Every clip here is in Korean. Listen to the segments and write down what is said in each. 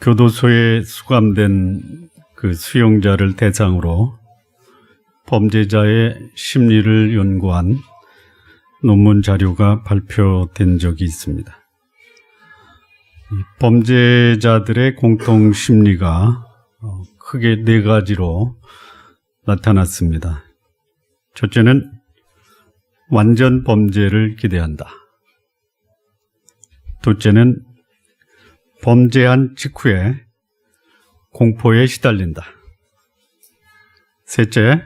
교도소에 수감된 그 수용자를 대상으로 범죄자의 심리를 연구한 논문 자료가 발표된 적이 있습니다. 범죄자들의 공통 심리가 크게 네 가지로 나타났습니다. 첫째는 완전 범죄를 기대한다. 둘째는 범죄한 직후에 공포에 시달린다. 셋째,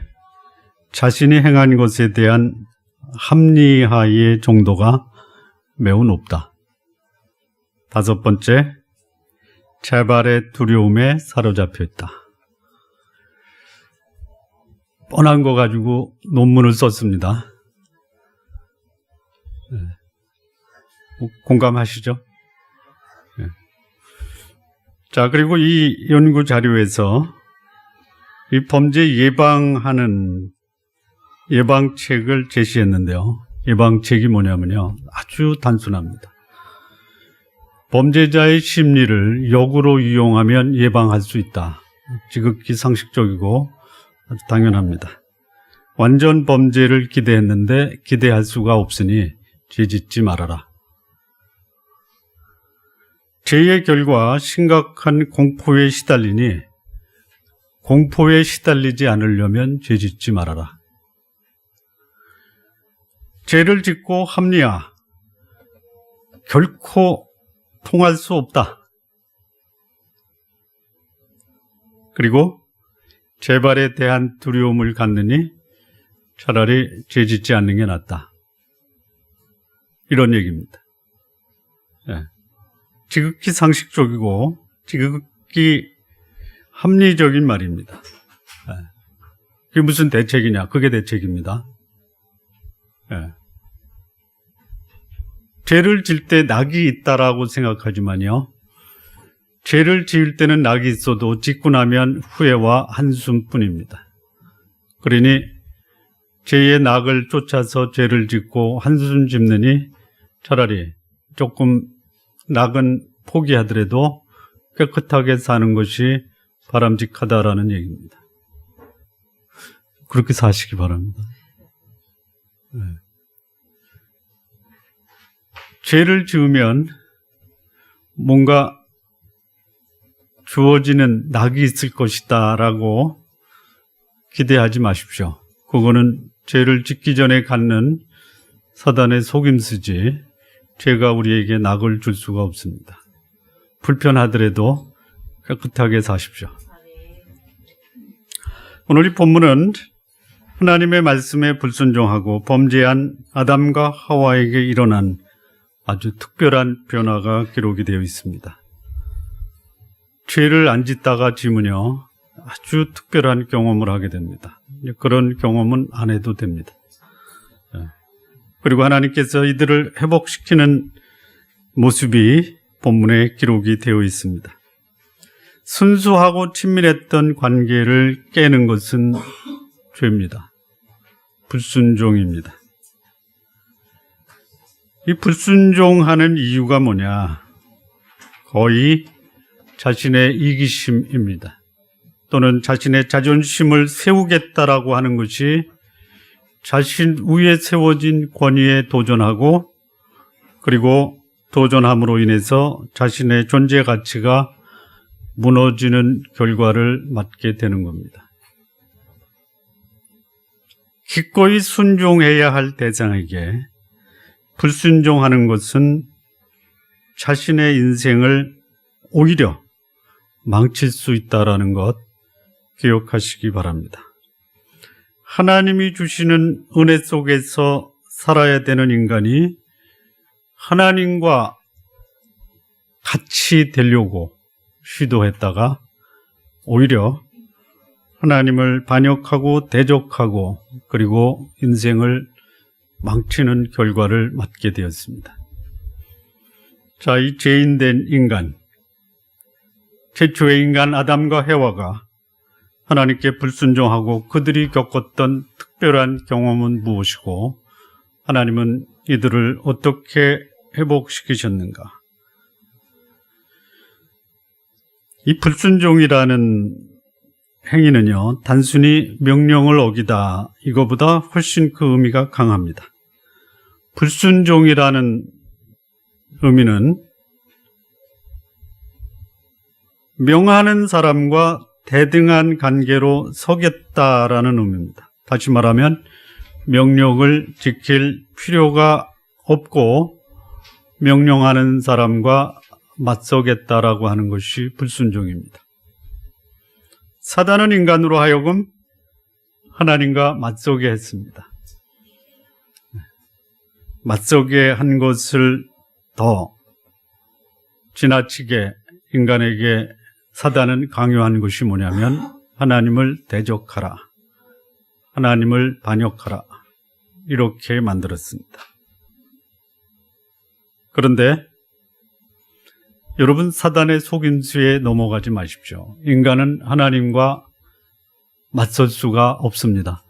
자신이 행한 것에 대한 합리화의 정도가 매우 높다. 다섯 번째, 재발의 두려움에 사로잡혀 있다. 뻔한 거 가지고 논문을 썼습니다. 공감하시죠? 자, 그리고 이 연구 자료에서 이 범죄 예방하는 예방책을 제시했는데요. 예방책이 뭐냐면요, 아주 단순합니다. 범죄자의 심리를 역으로 이용하면 예방할 수 있다. 지극히 상식적이고 아주 당연합니다. 완전 범죄를 기대했는데 기대할 수가 없으니 죄 짓지 말아라. 죄의 결과 심각한 공포에 시달리니 공포에 시달리지 않으려면 죄 짓지 말아라. 죄를 짓고 합리화, 결코 통할 수 없다. 그리고 재발에 대한 두려움을 갖느니 차라리 죄 짓지 않는 게 낫다. 이런 얘기입니다. 지극히 상식적이고 지극히 합리적인 말입니다. 그게 무슨 대책이냐? 그게 대책입니다. 죄를 지을 때 낙이 있다라고 생각하지만요, 죄를 지을 때는 낙이 있어도 짓고 나면 후회와 한숨뿐입니다. 그러니 죄의 낙을 쫓아서 죄를 짓고 한숨 짓느니 차라리 조금 낙은 포기하더라도 깨끗하게 사는 것이 바람직하다라는 얘기입니다. 그렇게 사시기 바랍니다. 죄를 지으면 뭔가 주어지는 낙이 있을 것이다 라고 기대하지 마십시오. 그거는 죄를 짓기 전에 갖는 사단의 속임수지 죄가 우리에게 낙을 줄 수가 없습니다. 불편하더라도 깨끗하게 사십시오. 오늘 이 본문은 하나님의 말씀에 불순종하고 범죄한 아담과 하와에게 일어난 아주 특별한 변화가 기록이 되어 있습니다. 죄를 안 짓다가 지면요, 아주 특별한 경험을 하게 됩니다. 그런 경험은 안 해도 됩니다. 그리고 하나님께서 이들을 회복시키는 모습이 본문에 기록이 되어 있습니다. 순수하고 친밀했던 관계를 깨는 것은 죄입니다. 불순종입니다. 이 불순종하는 이유가 뭐냐? 거의 자신의 이기심입니다. 또는 자신의 자존심을 세우겠다라고 하는 것이 자신 위에 세워진 권위에 도전하고, 그리고 도전함으로 인해서 자신의 존재 가치가 무너지는 결과를 맞게 되는 겁니다. 기꺼이 순종해야 할 대상에게 불순종하는 것은 자신의 인생을 오히려 망칠 수 있다는 것 기억하시기 바랍니다. 하나님이 주시는 은혜 속에서 살아야 되는 인간이 하나님과 같이 되려고 시도했다가 오히려 하나님을 반역하고 대적하고 그리고 인생을 망치는 결과를 맞게 되었습니다. 자, 이 죄인된 인간, 최초의 인간 아담과 해와가 하나님께 불순종하고 그들이 겪었던 특별한 경험은 무엇이고 하나님은 이들을 어떻게 회복시키셨는가? 이 불순종이라는 행위는요, 단순히 명령을 어기다 이거보다 훨씬 그 의미가 강합니다. 불순종이라는 의미는 명하는 사람과 대등한 관계로 서겠다라는 의미입니다. 다시 말하면 명령을 지킬 필요가 없고 명령하는 사람과 맞서겠다라고 하는 것이 불순종입니다. 사단은 인간으로 하여금 하나님과 맞서게 했습니다. 맞서게 한 것을 더 지나치게 인간에게 사단은 강요한 것이 뭐냐면 하나님을 대적하라, 하나님을 반역하라 이렇게 만들었습니다. 그런데 여러분, 사단의 속임수에 넘어가지 마십시오. 인간은 하나님과 맞설 수가 없습니다.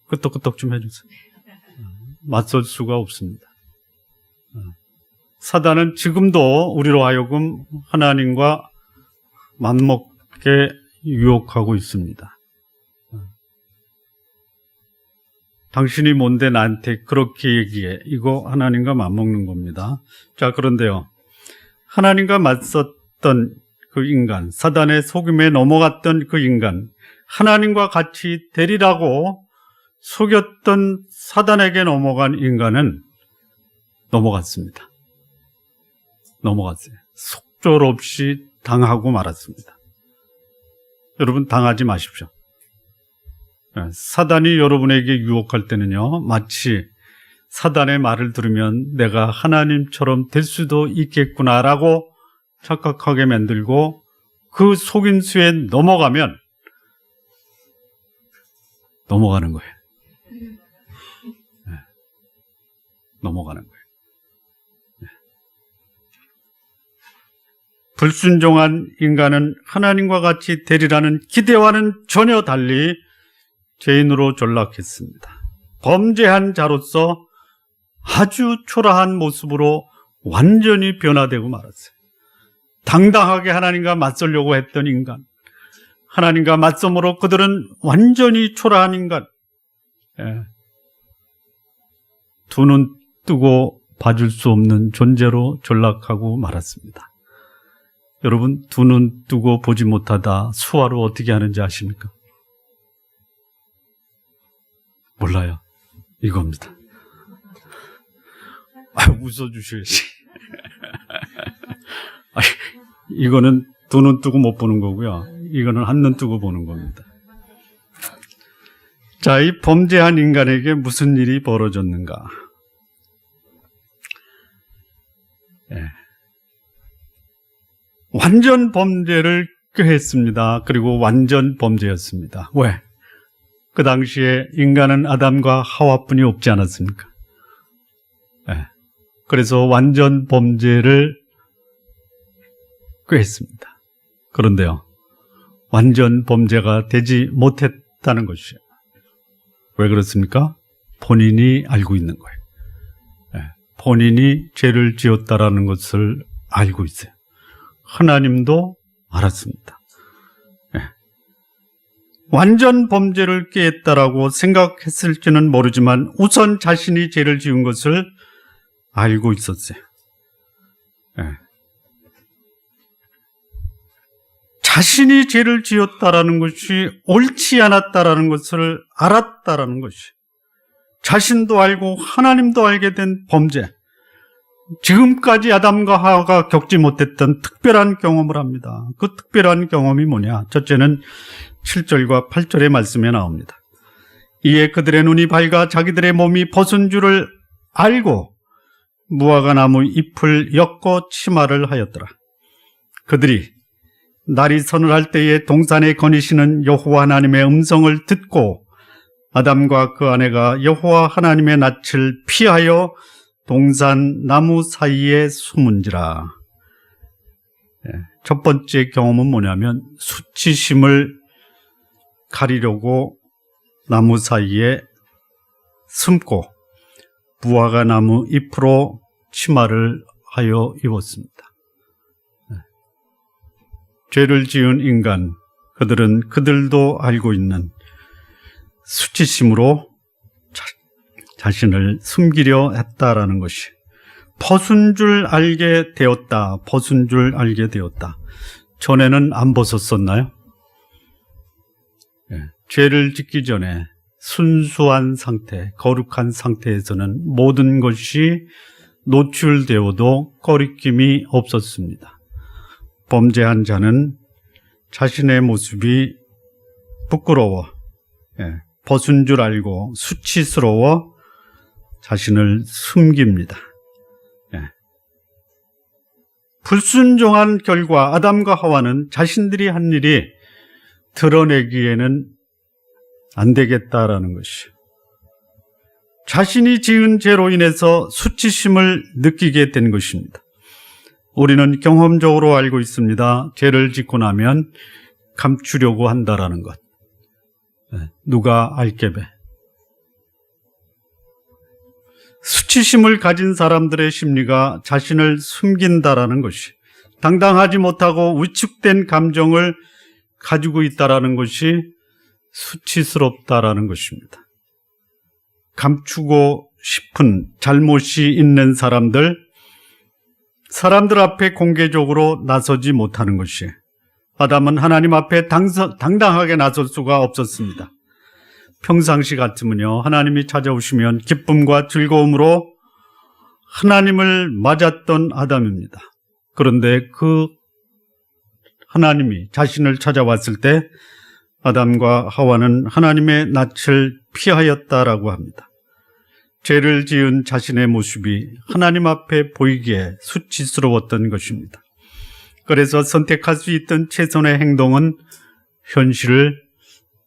끄떡끄떡 좀 해주세요. 맞설 수가 없습니다. 사단은 지금도 우리로 하여금 하나님과 맞먹게 유혹하고 있습니다. 당신이 뭔데 나한테 그렇게 얘기해. 이거 하나님과 맞먹는 겁니다. 자, 그런데요, 하나님과 맞섰던 그 인간, 사단의 속임에 넘어갔던 그 인간, 하나님과 같이 되리라고 속였던 사단에게 넘어간 인간은 넘어갔습니다. 넘어갔어요. 속절없이 당하고 말았습니다. 여러분, 당하지 마십시오. 사단이 여러분에게 유혹할 때는요, 마치 사단의 말을 들으면 내가 하나님처럼 될 수도 있겠구나라고 착각하게 만들고 그 속임수에 넘어가면 넘어가는 거예요. 넘어가는 거예요. 불순종한 인간은 하나님과 같이 되리라는 기대와는 전혀 달리 죄인으로 전락했습니다. 범죄한 자로서 아주 초라한 모습으로 완전히 변화되고 말았어요. 당당하게 하나님과 맞서려고 했던 인간, 하나님과 맞섬으로 그들은 완전히 초라한 인간, 두 눈 뜨고 봐줄 수 없는 존재로 전락하고 말았습니다. 여러분, 두 눈 뜨고 보지 못하다 수화로 어떻게 하는지 아십니까? 몰라요. 이겁니다. 웃어주셔야지. 이거는 두 눈 뜨고 못 보는 거고요. 이거는 한 눈 뜨고 보는 겁니다. 자, 이 범죄한 인간에게 무슨 일이 벌어졌는가? 완전 범죄를 꾀했습니다. 그리고 완전 범죄였습니다. 왜? 그 당시에 인간은 아담과 하와뿐이 없지 않았습니까? 그래서 완전 범죄를 꾀했습니다. 그런데요, 완전 범죄가 되지 못했다는 것이에요. 왜 그렇습니까? 본인이 알고 있는 거예요. 본인이 죄를 지었다라는 것을 알고 있어요. 하나님도 알았습니다. 완전 범죄를 꾀했다라고 생각했을지는 모르지만 우선 자신이 죄를 지은 것을 알고 있었어요. 자신이 죄를 지었다라는 것이 옳지 않았다라는 것을 알았다라는 것이, 자신도 알고 하나님도 알게 된 범죄, 지금까지 아담과 하와가 겪지 못했던 특별한 경험을 합니다. 그 특별한 경험이 뭐냐? 첫째는 7절과 8절의 말씀에 나옵니다. 이에 그들의 눈이 밝아 자기들의 몸이 벗은 줄을 알고 무화과 나무 잎을 엮어 치마를 하였더라. 그들이 날이 서늘할 때에 동산에 거니시는 여호와 하나님의 음성을 듣고 아담과 그 아내가 여호와 하나님의 낯을 피하여 동산 나무 사이에 숨은지라. 첫 번째 경험은 뭐냐면 수치심을 가리려고 나무 사이에 숨고 무화과 나무 잎으로 치마를 하여 입었습니다. 죄를 지은 인간, 그들은 그들도 알고 있는 수치심으로 자신을 숨기려 했다라는 것이, 벗은 줄 알게 되었다. 벗은 줄 알게 되었다. 전에는 안 벗었었나요? 죄를 짓기 전에 순수한 상태, 거룩한 상태에서는 모든 것이 노출되어도 꺼리낌이 없었습니다. 범죄한 자는 자신의 모습이 부끄러워, 벗은 줄 알고 수치스러워 자신을 숨깁니다. 불순종한 결과 아담과 하와는 자신들이 한 일이 드러내기에는 안 되겠다라는 것이, 자신이 지은 죄로 인해서 수치심을 느끼게 된 것입니다. 우리는 경험적으로 알고 있습니다. 죄를 짓고 나면 감추려고 한다라는 것. 누가 알게배. 수치심을 가진 사람들의 심리가 자신을 숨긴다라는 것이, 당당하지 못하고 위축된 감정을 가지고 있다라는 것이 수치스럽다라는 것입니다. 감추고 싶은 잘못이 있는 사람들 앞에 공개적으로 나서지 못하는 것이, 아담은 하나님 앞에 당당하게 나설 수가 없었습니다. 평상시 같으면요, 하나님이 찾아오시면 기쁨과 즐거움으로 하나님을 맞았던 아담입니다. 그런데 그 하나님이 자신을 찾아왔을 때 아담과 하와는 하나님의 낯을 피하였다라고 합니다. 죄를 지은 자신의 모습이 하나님 앞에 보이기에 수치스러웠던 것입니다. 그래서 선택할 수 있던 최선의 행동은 현실을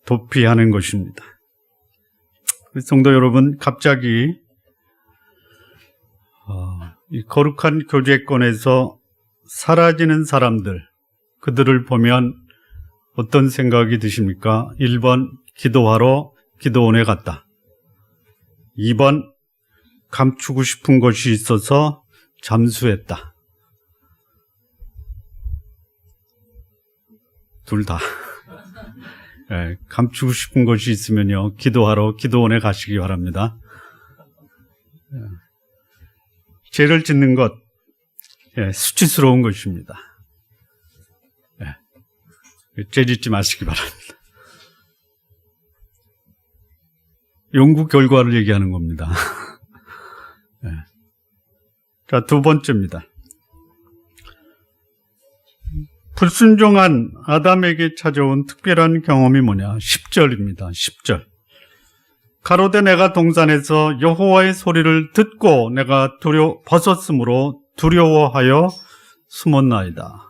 도피하는 것입니다. 성도 여러분, 갑자기 이 거룩한 교제권에서 사라지는 사람들, 그들을 보면 어떤 생각이 드십니까? 1번, 기도하러 기도원에 갔다. 2번, 감추고 싶은 것이 있어서 잠수했다. 둘 다. 감추고 싶은 것이 있으면요, 기도하러 기도원에 가시기 바랍니다. 죄를 짓는 것, 수치스러운 것입니다. 죄 짓지 마시기 바랍니다. 연구 결과를 얘기하는 겁니다. 자, 두 번째입니다. 불순종한 아담에게 찾아온 특별한 경험이 뭐냐? 10절입니다. 10절. 가로되 내가 동산에서 여호와의 소리를 듣고 내가 벗었으므로 두려워하여 숨었나이다.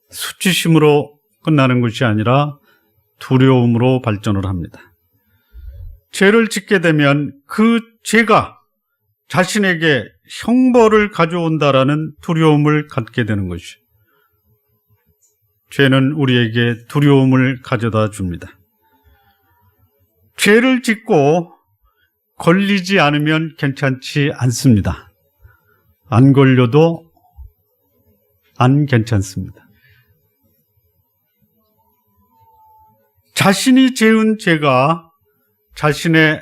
수치심으로 끝나는 것이 아니라 두려움으로 발전을 합니다. 죄를 짓게 되면 그 죄가 자신에게 형벌을 가져온다라는 두려움을 갖게 되는 것이, 죄는 우리에게 두려움을 가져다 줍니다. 죄를 짓고 걸리지 않으면 괜찮지 않습니다. 안 걸려도 안 괜찮습니다. 자신이 지은 죄가 자신의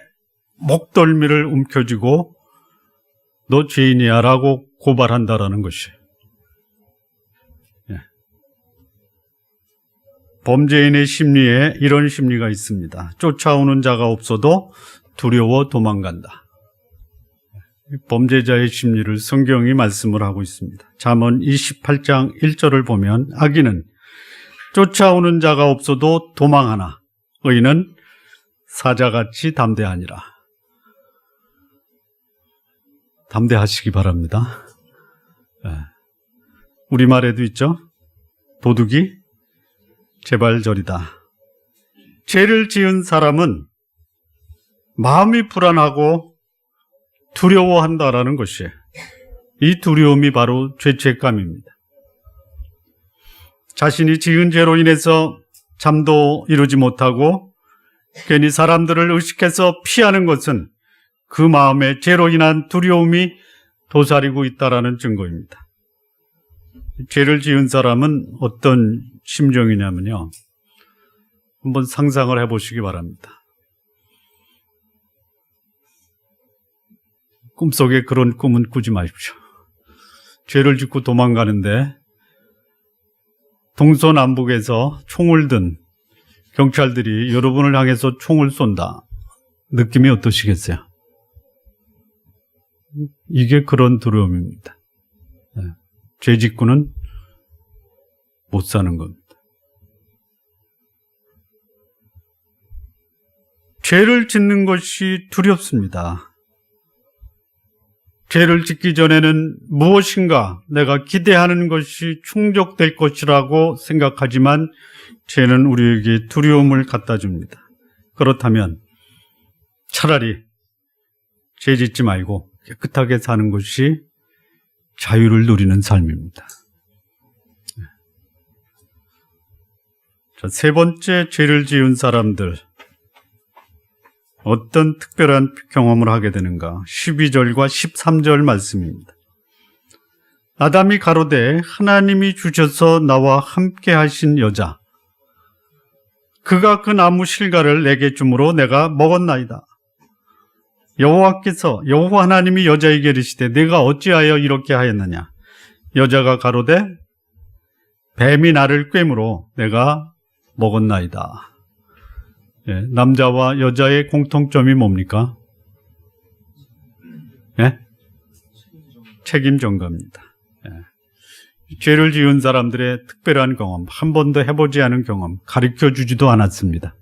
목덜미를 움켜쥐고 너 죄인이야 라고 고발한다라는 것이, 범죄인의 심리에 이런 심리가 있습니다. 쫓아오는 자가 없어도 두려워 도망간다. 범죄자의 심리를 성경이 말씀을 하고 있습니다. 잠언 28장 1절을 보면 악인은 쫓아오는 자가 없어도 도망하나 의인은 사자같이 담대하니라. 담대하시기 바랍니다. 우리말에도 있죠. 도둑이 제발저리다. 죄를 지은 사람은 마음이 불안하고 두려워한다라는 것이, 이 두려움이 바로 죄책감입니다. 자신이 지은 죄로 인해서 잠도 이루지 못하고 괜히 사람들을 의식해서 피하는 것은 그 마음에 죄로 인한 두려움이 도사리고 있다라는 증거입니다. 죄를 지은 사람은 어떤 심정이냐면요. 한번 상상을 해보시기 바랍니다. 꿈속에 그런 꿈은 꾸지 마십시오. 죄를 짓고 도망가는데 동서남북에서 총을 든 경찰들이 여러분을 향해서 총을 쏜다. 느낌이 어떠시겠어요? 이게 그런 두려움입니다. 죄 짓고는 못 사는 겁니다. 죄를 짓는 것이 두렵습니다. 죄를 짓기 전에는 무엇인가 내가 기대하는 것이 충족될 것이라고 생각하지만 죄는 우리에게 두려움을 갖다 줍니다. 그렇다면 차라리 죄 짓지 말고 깨끗하게 사는 것이 자유를 누리는 삶입니다. 자, 세 번째, 죄를 지은 사람들 어떤 특별한 경험을 하게 되는가? 12절과 13절 말씀입니다. 아담이 가로되 하나님이 주셔서 나와 함께 하신 여자 그가 그 나무 실과를 내게 주므로 내가 먹었나이다. 여호와 하나님이 여자에게 이르시되 내가 어찌하여 이렇게 하였느냐? 여자가 가로되 뱀이 나를 꿰므로 내가 먹었나이다. 예, 남자와 여자의 공통점이 뭡니까? 예? 책임 전가입니다. 예. 죄를 지은 사람들의 특별한 경험, 한 번도 해보지 않은 경험, 가르쳐 주지도 않았습니다.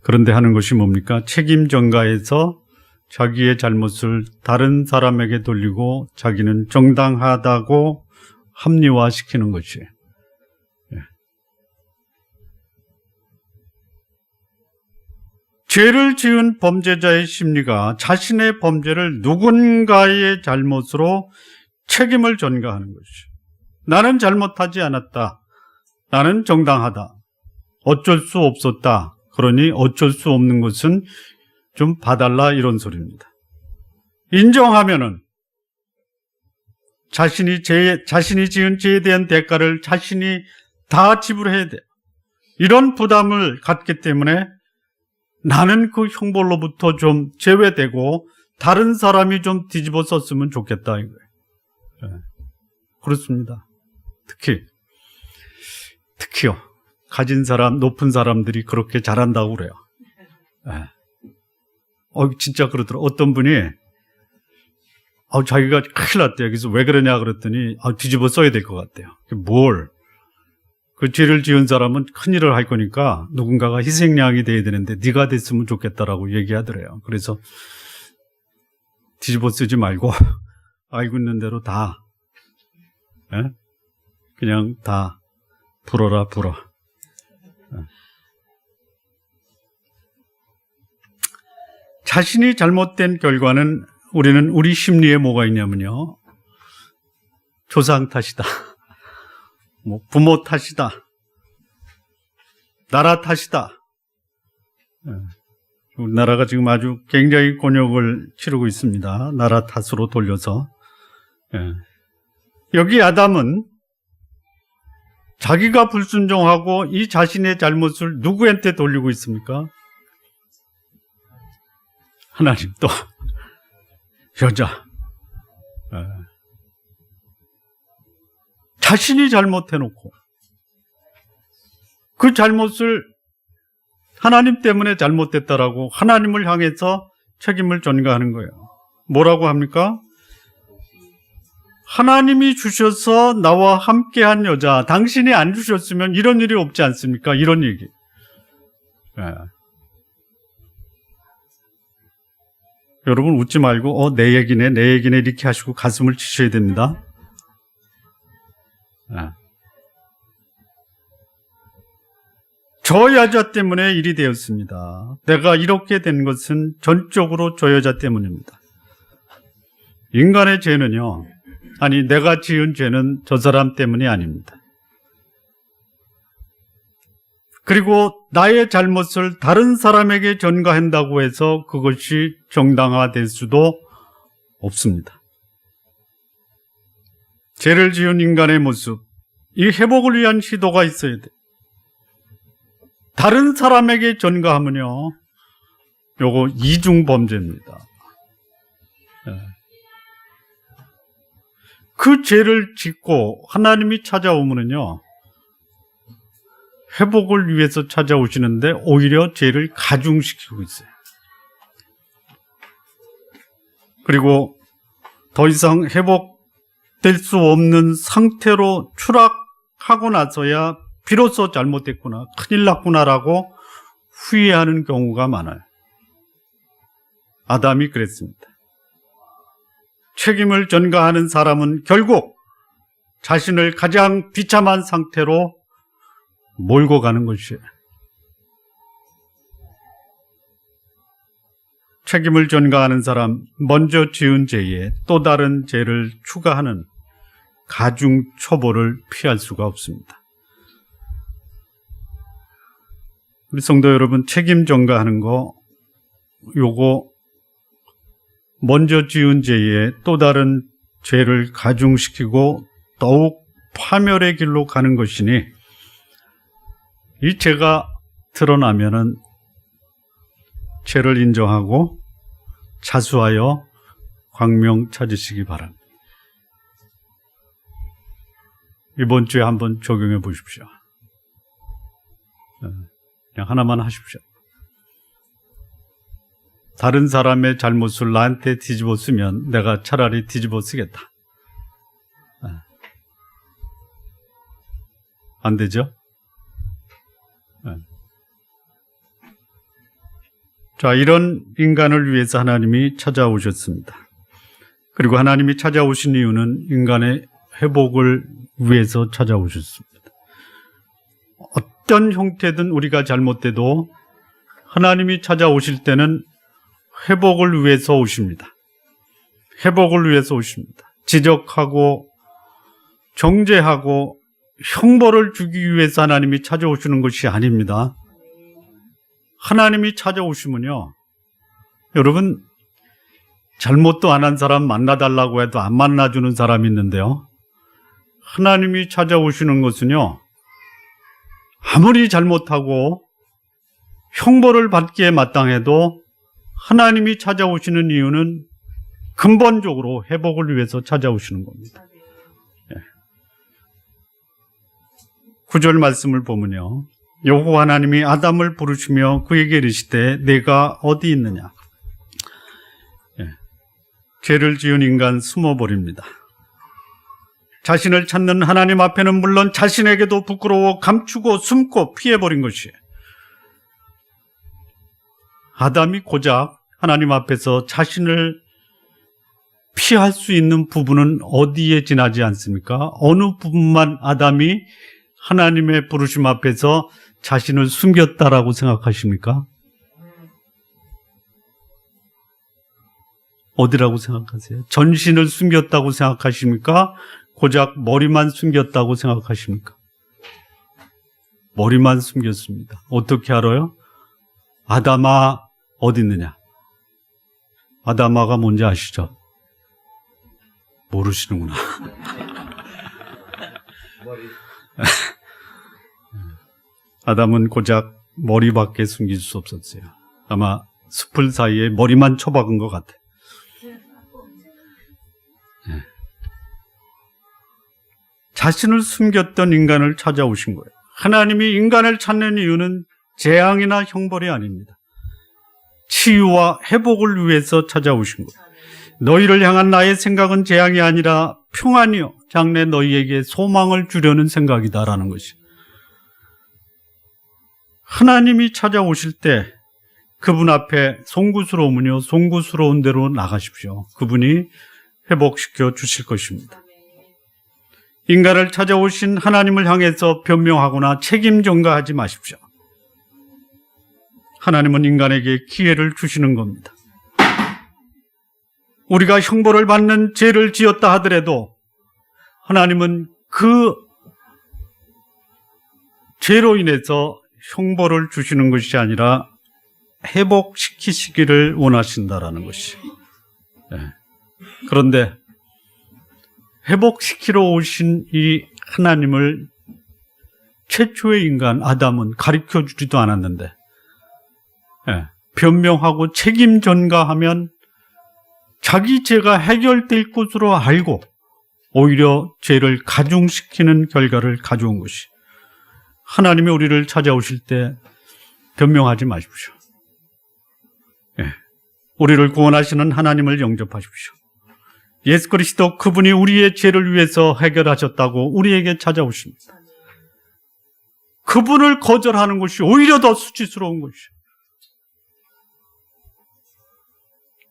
그런데 하는 것이 뭡니까? 책임 전가에서 자기의 잘못을 다른 사람에게 돌리고 자기는 정당하다고 합리화시키는 것이에요. 죄를 지은 범죄자의 심리가 자신의 범죄를 누군가의 잘못으로 책임을 전가하는 것이죠. 나는 잘못하지 않았다. 나는 정당하다. 어쩔 수 없었다. 그러니 어쩔 수 없는 것은 좀 봐달라 이런 소리입니다. 인정하면은 자신이 지은 죄에 대한 대가를 자신이 다 지불해야 돼요. 이런 부담을 갖기 때문에 나는 그 형벌로부터 좀 제외되고 다른 사람이 좀 뒤집어 썼으면 좋겠다 이거예요. 네. 그렇습니다. 특히요. 가진 사람, 높은 사람들이 그렇게 잘한다고 그래요. 네. 진짜 그러더라고요. 어떤 분이 자기가 큰일 났대요. 그래서 왜 그러냐 그랬더니 뒤집어 써야 될 것 같대요. 뭘? 그 죄를 지은 사람은 큰일을 할 거니까 누군가가 희생양이 돼야 되는데 네가 됐으면 좋겠다라고 얘기하더래요. 그래서 뒤집어 쓰지 말고 알고 있는 대로 다 그냥 다 불어라 불어. 자신이 잘못된 결과는 우리는 우리 심리에 뭐가 있냐면요. 조상 탓이다. 부모 탓이다. 나라 탓이다. 우리나라가 지금 아주 굉장히 곤욕을 치르고 있습니다. 나라 탓으로 돌려서. 여기 아담은 자기가 불순종하고 이 자신의 잘못을 누구한테 돌리고 있습니까? 하나님 또 여자. 자신이 잘못해놓고 그 잘못을 하나님 때문에 잘못됐다라고 하나님을 향해서 책임을 전가하는 거예요. 뭐라고 합니까? 하나님이 주셔서 나와 함께한 여자, 당신이 안 주셨으면 이런 일이 없지 않습니까? 이런 얘기. 여러분 웃지 말고 내 얘기네 이렇게 하시고 가슴을 치셔야 됩니다. 저 여자 때문에 일이 되었습니다. 내가 이렇게 된 것은 전적으로 저 여자 때문입니다. 인간의 죄는요, 내가 지은 죄는 저 사람 때문이 아닙니다. 그리고 나의 잘못을 다른 사람에게 전가한다고 해서 그것이 정당화될 수도 없습니다. 죄를 지은 인간의 모습, 이 회복을 위한 시도가 있어야 돼. 다른 사람에게 전가하면요, 요거 이중범죄입니다. 그 죄를 짓고 하나님이 찾아오면요, 회복을 위해서 찾아오시는데 오히려 죄를 가중시키고 있어요. 그리고 더 이상 회복될 수 없는 상태로 추락하고 나서야 비로소 잘못됐구나, 큰일 났구나라고 후회하는 경우가 많아요. 아담이 그랬습니다. 책임을 전가하는 사람은 결국 자신을 가장 비참한 상태로 몰고 가는 것이에요. 책임을 전가하는 사람, 먼저 지은 죄에 또 다른 죄를 추가하는 가중 처벌을 피할 수가 없습니다. 우리 성도 여러분, 책임 전가하는 거, 요거 먼저 지은 죄에 또 다른 죄를 가중시키고 더욱 파멸의 길로 가는 것이니, 이 죄가 드러나면은 죄를 인정하고 자수하여 광명 찾으시기 바랍니다. 이번 주에 한번 적용해 보십시오. 그냥 하나만 하십시오. 다른 사람의 잘못을 나한테 뒤집어 쓰면 내가 차라리 뒤집어 쓰겠다. 안 되죠? 자, 이런 인간을 위해서 하나님이 찾아오셨습니다. 그리고 하나님이 찾아오신 이유는 인간의 회복을 위해서 찾아오셨습니다. 어떤 형태든 우리가 잘못돼도 하나님이 찾아오실 때는 회복을 위해서 오십니다. 회복을 위해서 오십니다. 지적하고 정죄하고 형벌을 주기 위해서 하나님이 찾아오시는 것이 아닙니다. 하나님이 찾아오시면요, 여러분, 잘못도 안 한 사람 만나달라고 해도 안 만나주는 사람이 있는데요, 하나님이 찾아오시는 것은요, 아무리 잘못하고 형벌을 받기에 마땅해도 하나님이 찾아오시는 이유는 근본적으로 회복을 위해서 찾아오시는 겁니다. 9절 말씀을 보면요, 여호와 하나님이 아담을 부르시며 그에게 이르시되 내가 어디 있느냐. 죄를 지은 인간 숨어버립니다. 자신을 찾는 하나님 앞에는 물론 자신에게도 부끄러워 감추고 숨고 피해버린 것이에요. 아담이 고작 하나님 앞에서 자신을 피할 수 있는 부분은 어디에 지나지 않습니까? 어느 부분만 아담이 하나님의 부르심 앞에서 자신을 숨겼다라고 생각하십니까? 어디라고 생각하세요? 전신을 숨겼다고 생각하십니까? 고작 머리만 숨겼다고 생각하십니까? 머리만 숨겼습니다. 어떻게 알아요? 아담아 어디 있느냐? 아담아가 뭔지 아시죠? 모르시는구나. 아담은 고작 머리밖에 숨길 수 없었어요. 아마 숲을 사이에 머리만 쳐박은 것 같아요. 자신을 숨겼던 인간을 찾아오신 거예요. 하나님이 인간을 찾는 이유는 재앙이나 형벌이 아닙니다. 치유와 회복을 위해서 찾아오신 거예요. 너희를 향한 나의 생각은 재앙이 아니라 평안이요 장래 너희에게 소망을 주려는 생각이다라는 것이요. 하나님이 찾아오실 때 그분 앞에 송구스러우면요, 송구스러운 대로 나가십시오. 그분이 회복시켜 주실 것입니다. 인간을 찾아오신 하나님을 향해서 변명하거나 책임 전가하지 마십시오. 하나님은 인간에게 기회를 주시는 겁니다. 우리가 형벌을 받는 죄를 지었다 하더라도 하나님은 그 죄로 인해서 형벌을 주시는 것이 아니라 회복시키시기를 원하신다라는 것이. 그런데 회복시키러 오신 이 하나님을 최초의 인간 아담은 가르쳐 주지도 않았는데, 변명하고 책임 전가하면 자기 죄가 해결될 것으로 알고 오히려 죄를 가중시키는 결과를 가져온 것이, 하나님이 우리를 찾아오실 때 변명하지 마십시오. 우리를 구원하시는 하나님을 영접하십시오. 예수 그리스도 그분이 우리의 죄를 위해서 해결하셨다고 우리에게 찾아오십니다. 그분을 거절하는 것이 오히려 더 수치스러운 것이죠.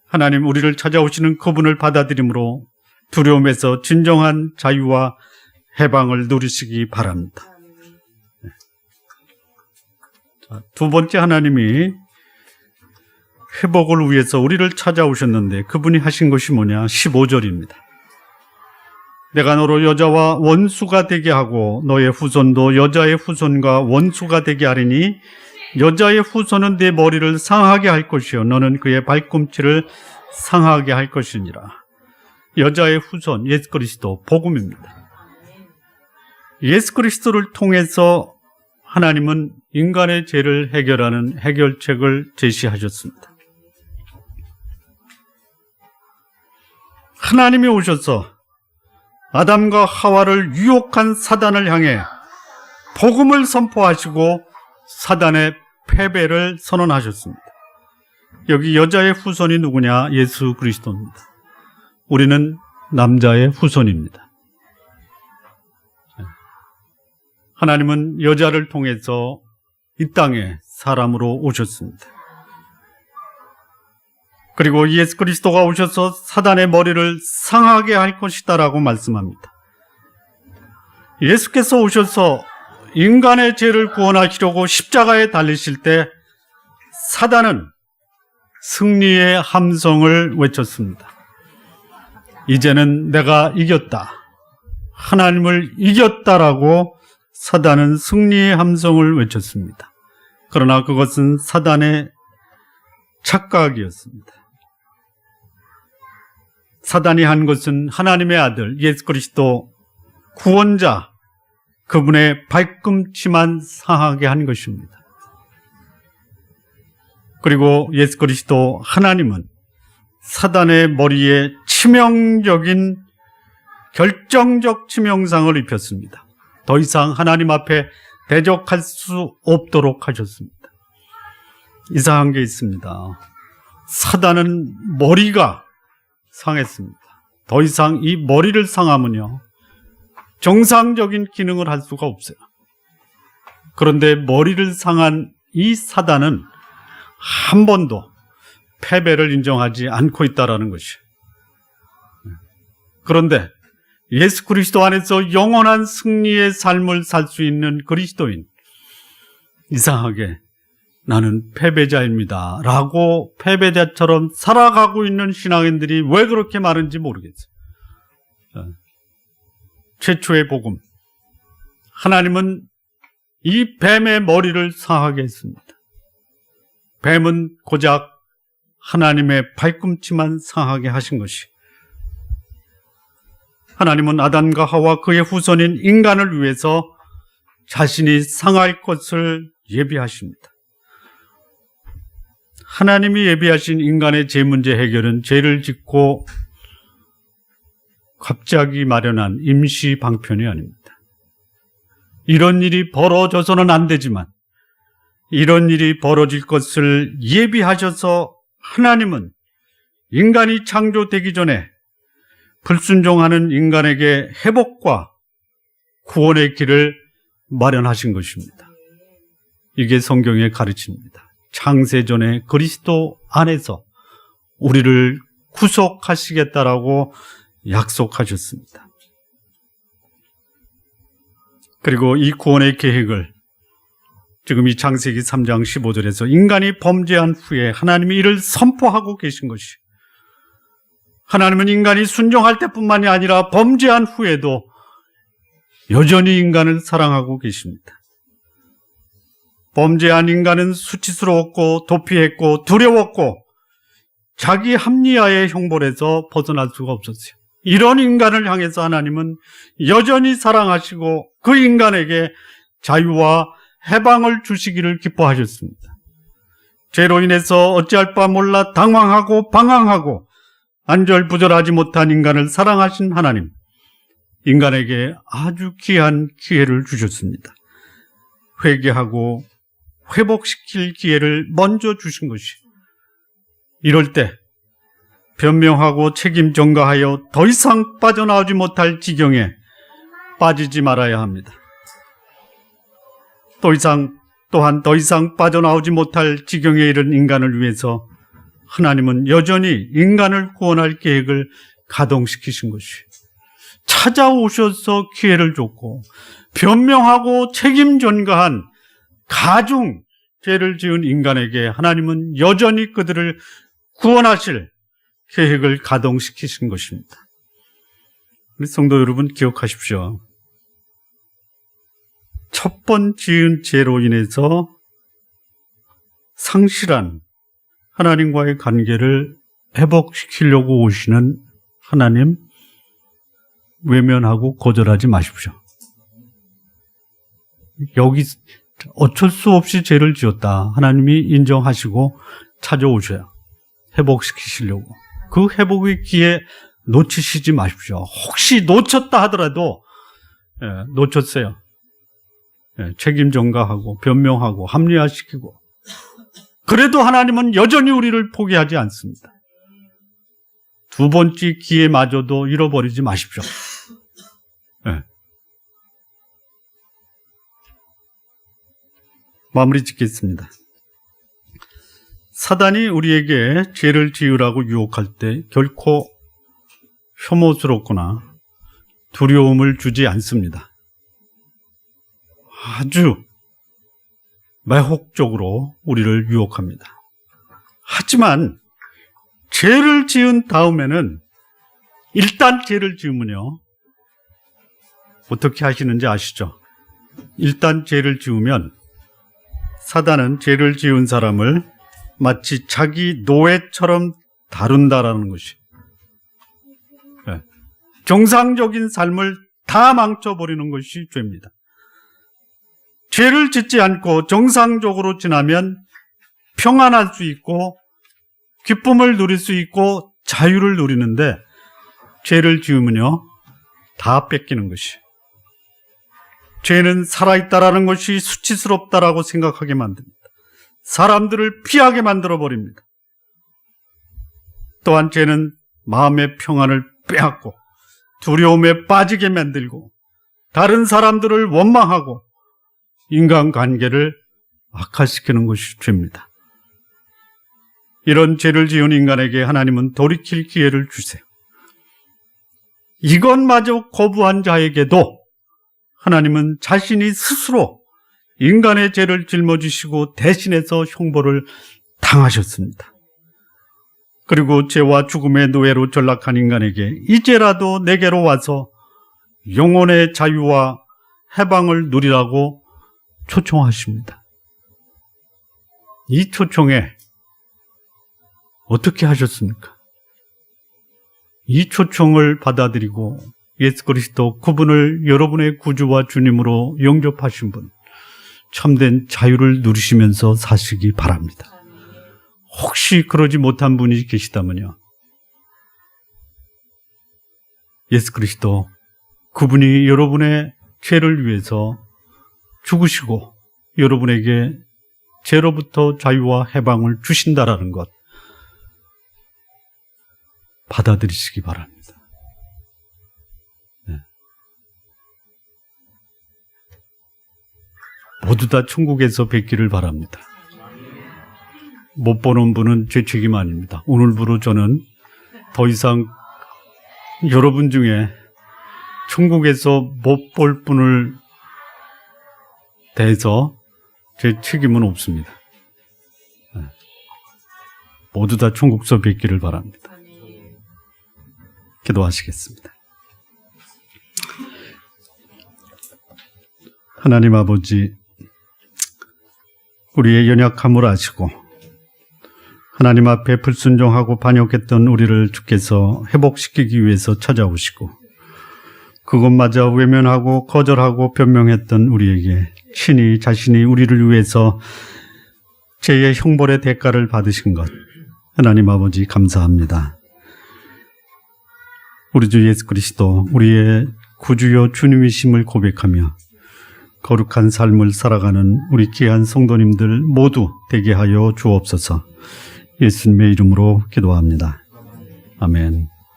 하나님, 우리를 찾아오시는 그분을 받아들임으로 두려움에서 진정한 자유와 해방을 누리시기 바랍니다. 자, 두 번째, 하나님이 회복을 위해서 우리를 찾아오셨는데 그분이 하신 것이 뭐냐? 15절입니다. 내가 너로 여자와 원수가 되게 하고 너의 후손도 여자의 후손과 원수가 되게 하리니 여자의 후손은 내 머리를 상하게 할 것이요 너는 그의 발꿈치를 상하게 할 것이니라. 여자의 후손, 예수 그리스도, 복음입니다. 예수 그리스도를 통해서 하나님은 인간의 죄를 해결하는 해결책을 제시하셨습니다. 하나님이 오셔서 아담과 하와를 유혹한 사단을 향해 복음을 선포하시고 사단의 패배를 선언하셨습니다. 여기 여자의 후손이 누구냐? 예수 그리스도입니다. 우리는 남자의 후손입니다. 하나님은 여자를 통해서 이 땅에 사람으로 오셨습니다. 그리고 예수 그리스도가 오셔서 사단의 머리를 상하게 할 것이다라고 말씀합니다. 예수께서 오셔서 인간의 죄를 구원하시려고 십자가에 달리실 때 사단은 승리의 함성을 외쳤습니다. 이제는 내가 이겼다. 하나님을 이겼다라고 사단은 승리의 함성을 외쳤습니다. 그러나 그것은 사단의 착각이었습니다. 사단이 한 것은 하나님의 아들 예수 그리스도 구원자 그분의 발꿈치만 상하게 한 것입니다. 그리고 예수 그리스도 하나님은 사단의 머리에 치명적인 결정적 치명상을 입혔습니다. 더 이상 하나님 앞에 대적할 수 없도록 하셨습니다. 이상한 게 있습니다. 사단은 머리가 상했습니다. 더 이상 이 머리를 상하면요, 정상적인 기능을 할 수가 없어요. 그런데 머리를 상한 이 사단은 한 번도 패배를 인정하지 않고 있다는 것이에요. 그런데 예수 그리스도 안에서 영원한 승리의 삶을 살 수 있는 그리스도인, 이상하게 나는 패배자입니다 라고 패배자처럼 살아가고 있는 신앙인들이 왜 그렇게 많은지 모르겠어요. 최초의 복음, 하나님은 이 뱀의 머리를 상하게 했습니다. 뱀은 고작 하나님의 발꿈치만 상하게 하신 것이, 하나님은 아담과 하와 그의 후손인 인간을 위해서 자신이 상할 것을 예비하십니다. 하나님이 예비하신 인간의 죄 문제 해결은 죄를 짓고 갑자기 마련한 임시 방편이 아닙니다. 이런 일이 벌어져서는 안 되지만 이런 일이 벌어질 것을 예비하셔서 하나님은 인간이 창조되기 전에 불순종하는 인간에게 회복과 구원의 길을 마련하신 것입니다. 이게 성경의 가르침입니다. 창세전에 그리스도 안에서 우리를 구속하시겠다라고 약속하셨습니다. 그리고 이 구원의 계획을 지금 이 창세기 3장 15절에서 인간이 범죄한 후에 하나님이 이를 선포하고 계신 것이, 하나님은 인간이 순종할 때뿐만이 아니라 범죄한 후에도 여전히 인간을 사랑하고 계십니다. 범죄한 인간은 수치스러웠고 도피했고 두려웠고 자기 합리화의 형벌에서 벗어날 수가 없었어요. 이런 인간을 향해서 하나님은 여전히 사랑하시고 그 인간에게 자유와 해방을 주시기를 기뻐하셨습니다. 죄로 인해서 어찌할 바 몰라 당황하고 방황하고 안절부절하지 못한 인간을 사랑하신 하나님, 인간에게 아주 귀한 기회를 주셨습니다. 회개하고 회복시킬 기회를 먼저 주신 것이, 이럴 때 변명하고 책임 전가하여 더 이상 빠져나오지 못할 지경에 빠지지 말아야 합니다. 또한 더 이상 빠져나오지 못할 지경에 이른 인간을 위해서 하나님은 여전히 인간을 구원할 계획을 가동시키신 것이, 찾아오셔서 기회를 줬고 변명하고 책임 전가한 가중 죄를 지은 인간에게 하나님은 여전히 그들을 구원하실 계획을 가동시키신 것입니다. 우리 성도 여러분, 기억하십시오. 첫 번 지은 죄로 인해서 상실한 하나님과의 관계를 회복시키려고 오시는 하나님, 외면하고 거절하지 마십시오. 여기 어쩔 수 없이 죄를 지었다, 하나님이 인정하시고 찾아오셔야 회복시키시려고. 그 회복의 기회 놓치시지 마십시오. 혹시 놓쳤다 하더라도 놓쳤어요. 책임 전가하고 변명하고 합리화시키고, 그래도 하나님은 여전히 우리를 포기하지 않습니다. 두 번째 기회마저도 잃어버리지 마십시오. 마무리 짓겠습니다. 사단이 우리에게 죄를 지으라고 유혹할 때 결코 혐오스럽거나 두려움을 주지 않습니다. 아주 매혹적으로 우리를 유혹합니다. 하지만 죄를 지은 다음에는, 일단 죄를 지으면요, 어떻게 하시는지 아시죠? 일단 죄를 지으면 사단은 죄를 지은 사람을 마치 자기 노예처럼 다룬다라는 것이, 정상적인 삶을 다 망쳐버리는 것이 죄입니다. 죄를 짓지 않고 정상적으로 지나면 평안할 수 있고 기쁨을 누릴 수 있고 자유를 누리는데, 죄를 지으면요, 다 뺏기는 것이, 죄는 살아있다라는 것이 수치스럽다라고 생각하게 만듭니다. 사람들을 피하게 만들어버립니다. 또한 죄는 마음의 평안을 빼앗고 두려움에 빠지게 만들고 다른 사람들을 원망하고 인간관계를 악화시키는 것이 죄입니다. 이런 죄를 지은 인간에게 하나님은 돌이킬 기회를 주세요. 이것마저 거부한 자에게도 하나님은 자신이 스스로 인간의 죄를 짊어지시고 대신해서 형벌을 당하셨습니다. 그리고 죄와 죽음의 노예로 전락한 인간에게 이제라도 내게로 와서 영혼의 자유와 해방을 누리라고 초청하십니다. 이 초청에 어떻게 하셨습니까? 이 초청을 받아들이고 예수 그리스도 그분을 여러분의 구주와 주님으로 영접하신 분, 참된 자유를 누리시면서 사시기 바랍니다. 혹시 그러지 못한 분이 계시다면요, 예수 그리스도 그분이 여러분의 죄를 위해서 죽으시고 여러분에게 죄로부터 자유와 해방을 주신다라는 것 받아들이시기 바랍니다. 네. 모두 다 천국에서 뵙기를 바랍니다. 못 보는 분은 죄책임 아닙니다. 오늘부로 저는 더 이상 여러분 중에 천국에서 못 볼 분을 대해서 제 책임은 없습니다. 모두 다 천국서 뵙기를 바랍니다. 기도하시겠습니다. 하나님 아버지, 우리의 연약함을 아시고 하나님 앞에 불순종하고 반역했던 우리를 주께서 회복시키기 위해서 찾아오시고 그것마저 외면하고 거절하고 변명했던 우리에게 친히 자신이 우리를 위해서 죄의 형벌의 대가를 받으신 것 하나님 아버지 감사합니다. 우리 주 예수 그리스도 우리의 구주요 주님이심을 고백하며 거룩한 삶을 살아가는 우리 귀한 성도님들 모두 되게 하여 주옵소서. 예수님의 이름으로 기도합니다. 아멘.